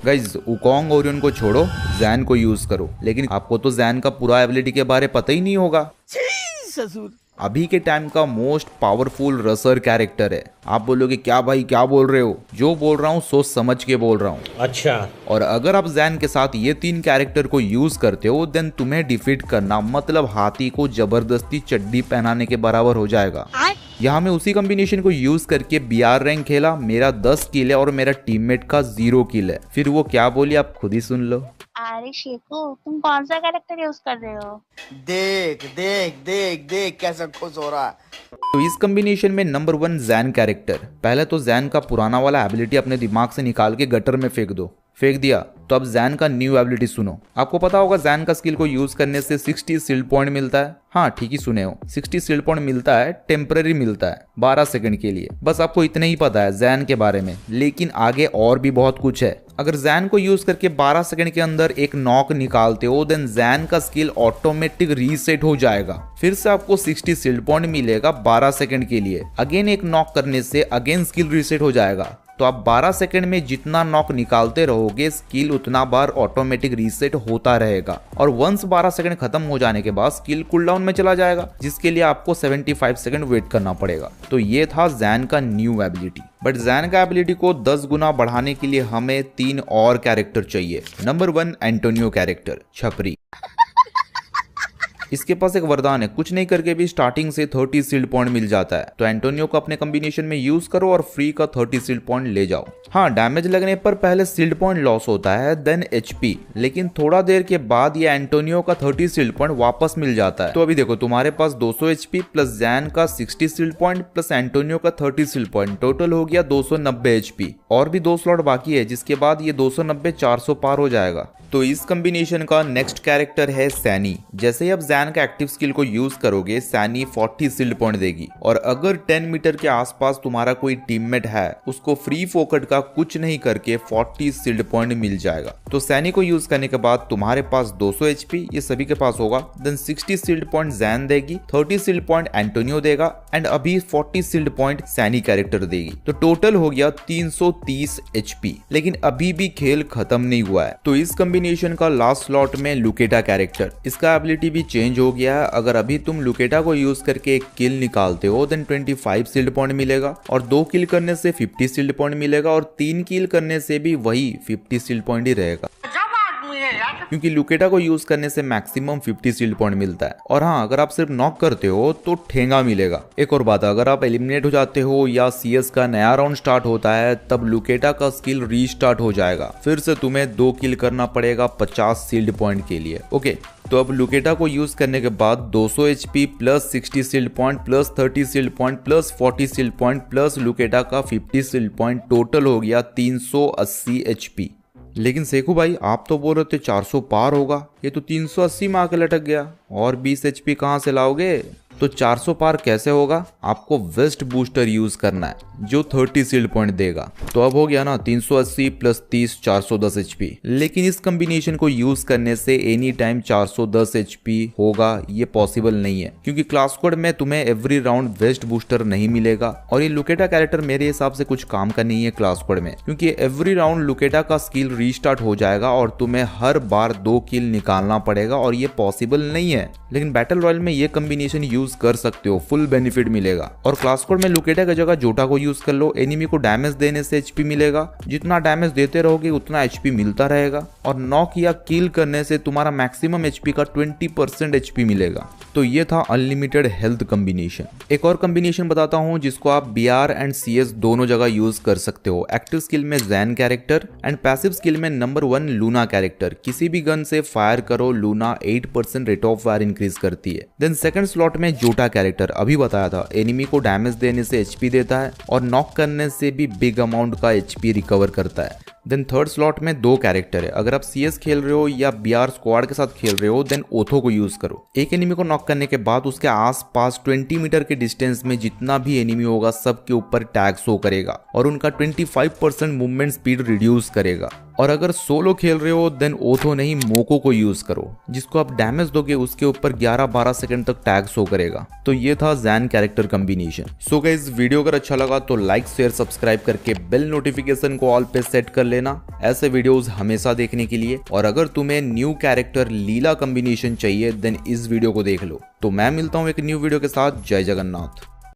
Guys Wukong Orion को छोड़ो, जैन को यूज करो। लेकिन आपको तो जैन का पूरा एबिलिटी के बारे पता ही नहीं होगा। अभी के टाइम का मोस्ट पावरफुल रसर कैरेक्टर है। आप बोलोगे क्या भाई क्या बोल रहे हो? जो बोल रहा हूँ सोच समझ के बोल रहा हूँ। अच्छा। और अगर आप जैन के साथ ये 3 कैरेक्टर को यूज करते हो देन तुम्हें डिफीट करना मतलब हाथी को जबरदस्ती चड्डी पहनाने के बराबर हो जाएगा। यहाँ मैं उसी कॉम्बिनेशन को यूज करके बीआर रैंक खेला, मेरा 10 किल है और मेरा टीममेट का 0 किल है। फिर वो क्या बोली आप खुद ही सुन लो। अरे शेखू तुम कौन सा कैरेक्टर यूज कर रहे हो? देख देख देख देख कैसा खुश हो रहा है। तो इस कॉम्बिनेशन में नंबर 1 जैन कैरेक्टर। पहले तो जैन का पुराना वाला एबिलिटी अपने दिमाग से निकाल के गटर में फेंक दो। फेंक दिया तो अब जैन का न्यू एबिलिटी सुनो। आपको पता होगा जैन का स्किल को यूज करने से 60 शील्ड पॉइंट मिलता है। हाँ ठीक ही सुने हो, 60 शील्ड पॉइंट मिलता है, टेम्पररी मिलता है 12 सेकंड के लिए। बस आपको इतना ही पता है जैन के बारे में, लेकिन आगे और भी बहुत कुछ है। अगर जैन को यूज करके 12 सेकंड के अंदर एक नॉक निकालते हो देन जैन का स्किल ऑटोमेटिक रीसेट हो जाएगा। फिर से आपको 60 शील्ड पॉइंट मिलेगा 12 सेकंड के लिए। अगेन एक नॉक करने से अगेन स्किल रीसेट हो जाएगा। तो आप 12 सेकंड में जितना नॉक निकालते रहोगे स्किल उतना बार ऑटोमेटिक रीसेट होता रहेगा। और वंस 12 सेकंड खत्म हो जाने के बाद स्किल कूलडाउन में चला जाएगा, जिसके लिए आपको 75 सेकंड वेट करना पड़ेगा। तो ये था जैन का न्यू एबिलिटी। बट जैन का एबिलिटी को 10 गुना बढ़ाने के लिए हमें 3 और कैरेक्टर चाहिए। नंबर 1 एंटोनियो कैरेक्टर, छपरी। इसके पास एक वरदान है, कुछ नहीं करके भी स्टार्टिंग से 30 शील्ड पॉइंट मिल जाता है। तो एंटोनियो को अपने कॉम्बिनेशन में यूज करो और फ्री का 30 शील्ड पॉइंट ले जाओ। हाँ डैमेज लगने पर पहले शील्ड पॉइंट लॉस होता है देन एचपी, लेकिन थोड़ा देर के बाद ये एंटोनियो का 30 शील्ड पॉइंट वापस मिल जाता है। तो अभी देखो तुम्हारे पास 200 एचपी प्लस जैन का 60 शील्ड पॉइंट प्लस एंटोनियो का 30 शील्ड पॉइंट, टोटल हो गया 290 एचपी। और भी 2 स्लॉट बाकी है, जिसके बाद ये 290 400 पार हो जाएगा। तो इस कॉम्बिनेशन का नेक्स्ट कैरेक्टर है सैनी। जैसे ही आप जैन का एक्टिव स्किल को यूज करोगे सैनी 40 शील्ड पॉइंट देगी। और अगर 10 मीटर के आसपास तुम्हारा कोई टीममेट है उसको फ्री फोकट का कुछ नहीं करके 40 शील्ड पॉइंट मिल जाएगा। तो सैनी को यूज करने के बाद तुम्हारे पास 200 एचपी, ये सभी के पास होगा। देन 60 शील्ड पॉइंट जैन देगी, 30 शील्ड पॉइंट एंटोनियो देगा एंड अभी 40 शील्ड पॉइंट सैनी कैरेक्टर देगी। तो टोटल हो गया 330 एचपी। लेकिन अभी भी खेल खत्म नहीं हुआ है। तो इस कॉम्बिनेशन का लास्ट स्लॉट में लुकेटा कैरेक्टर, इसका एबिलिटी भी चेंज हो गया है। अगर अभी तुम लुकेटा को यूज करके एक किल निकालते हो देन 25 शील्ड पॉइंट मिलेगा और 2 किल करने से 50 शील्ड पॉइंट मिलेगा और 3 किल करने से भी वही 50 शील्ड पॉइंट ही रहेगा, क्योंकि लुकेटा को यूज करने से मैक्सिमम 50 शील्ड पॉइंट मिलता है। और हाँ अगर आप सिर्फ नॉक करते हो तो ठेंगा मिलेगा। एक और बात, अगर आप एलिमिनेट हो जाते हो या सीएस का नया राउंड स्टार्ट होता है तब लुकेटा का स्किल रीस्टार्ट हो जाएगा। फिर से तुम्हें 2 किल करना पड़ेगा 50 शील्ड पॉइंट के लिए। ओके, तो अब लुकेटा को यूज करने के बाद 200 HP plus 60 shield point plus 30 shield point plus 40 shield point plus लुकेटा का 50 शील्ड पॉइंट, टोटल हो गया 380 एचपी। लेकिन सेखू भाई आप तो बोल रहे थे 400 पार होगा, ये तो 380 में आके लटक गया। और 20 एचपी कहाँ से लाओगे? तो 400 पार कैसे होगा? आपको वेस्ट बूस्टर यूज करना है जो 30 शील्ड पॉइंट देगा। तो अब हो गया ना 380 प्लस 30 410 एचपी। लेकिन इस कॉम्बिनेशन को यूज करने से एनी टाइम 410 एचपी होगा ये पॉसिबल नहीं है, क्योंकि क्लास कोड में तुम्हें एवरी राउंड वेस्ट बूस्टर नहीं मिलेगा। और ये लुकेटा कैरेक्टर मेरे हिसाब से कुछ काम का नहीं है क्लास कोड में, क्योंकि एवरी राउंड लुकेटा का स्किल रीस्टार्ट हो जाएगा और तुम्हें हर बार 2 किल निकालना पड़ेगा और ये पॉसिबल नहीं है। लेकिन बैटल रॉयल में ये कॉम्बिनेशन यूज कर सकते हो, फुल बेनिफिट मिलेगा। और क्लास कोड में लुकेटा की जगह जोटा को यूज कर लो, एनिमी को डैमेज देने से एचपी मिलेगा, जितना डैमेज देते रहोगे उतना एचपी मिलता रहेगा। और नॉक या किल करने से तुम्हारा मैक्सिमम एचपी का 20% एचपी मिलेगा। तो ये था अनलिमिटेड हेल्थ कॉम्बिनेशन। एक और कॉम्बिनेशन बताता हूँ जिसको आप बीआर एंड सीएस दोनों जगह यूज कर सकते हो। एक्टिव स्किल में Jain character and passive skill में नंबर 1 लूना कैरेक्टर। किसी भी गन से फायर करो, Luna 8% rate of fire increase करती है। देन सेकंड स्लॉट में जोटा कैरेक्टर, अभी बताया था, एनिमी को डैमेज देने से एचपी देता है और नॉक करने से भी बिग अमाउंट का एचपी रिकवर करता है। देन थर्ड स्लॉट में 2 कैरेक्टर है। अगर आप सीएस खेल रहे हो या बीआर स्क्वाड के साथ खेल रहे हो देन ओथो को यूज करो। एक एनिमी को नॉक करने के बाद उसके आसपास 20 मीटर के डिस्टेंस में जितना भी एनिमी होगा सबके ऊपर टैग शो करेगा और उनका 25% मूवमेंट स्पीड रिड्यूस करेगा। और अगर सोलो खेल रहे हो देन ओथो नहीं मोको को यूज करो, जिसको आप डैमेज दोगे उसके ऊपर 11-12 सेकंड तक टैग शो करेगा। तो ये था Jain character combination. So guys video अगर अच्छा लगा तो लाइक शेयर सब्सक्राइब करके बेल नोटिफिकेशन को ऑल पे सेट कर लेना ऐसे वीडियोस हमेशा देखने के लिए। और अगर तुम्हें न्यू कैरेक्टर लीला कॉम्बिनेशन चाहिए देन इस वीडियो को देख लो। तो मैं मिलता हूँ एक न्यू वीडियो के साथ। जय जगन्नाथ।